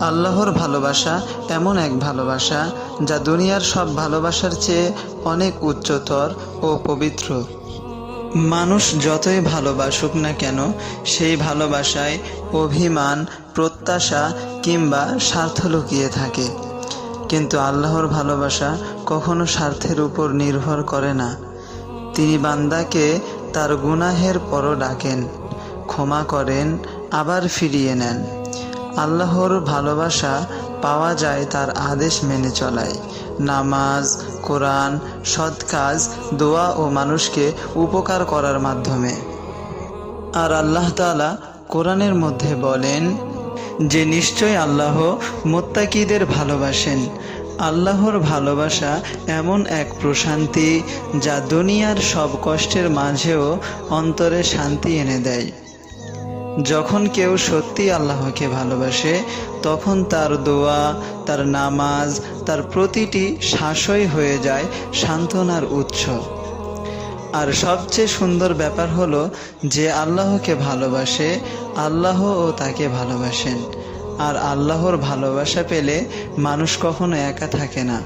আল্লাহর ভালোবাসা এমন এক ভালোবাসা যা দুনিয়ার সব ভালোবাসার চেয়ে অনেক উচ্চতর ও পবিত্র। মানুষ যতই ভালোবাসুক না কেন, সেই ভালোবাসায় অভিমান, প্রত্যাশা কিংবা স্বার্থ লুকিয়ে থাকে। কিন্তু আল্লাহর ভালোবাসা কখনো স্বার্থের উপর নির্ভর করে না। তিনি বান্দাকে তার গুনাহের পরও ডাকেন, ক্ষমা করেন, আবার ফিরিয়ে নেন। আল্লাহর ভালোবাসা পাওয়া যায় তার আদেশ মেনে চলায়, নামাজ, কোরআন, সৎ কাজ, দোয়া ও মানুষকে উপকার করার মাধ্যমে। আর আল্লাহ তাআলা কোরআনের মধ্যে বলেন যে নিশ্চয় আল্লাহ মুত্তাকিদের ভালোবাসেন। আল্লাহর ভালোবাসা এমন এক প্রশান্তি যা দুনিয়ার সব কষ্টের মাঝেও অন্তরে শান্তি এনে দেয়। যখন কেউ সত্যি আল্লাহকে ভালোবাসে, তখন তার দোয়া, তার নামাজ, তার প্রতিটি শ্বাসই হয়ে যায় সান্ত্বনার উৎস। আর সবচেয়ে সুন্দর ব্যাপার হলো যে আল্লাহকে ভালোবাসে, আল্লাহও তাকে ভালোবাসেন। আর আল্লাহর ভালোবাসা পেলে মানুষ কখনো একা থাকে না।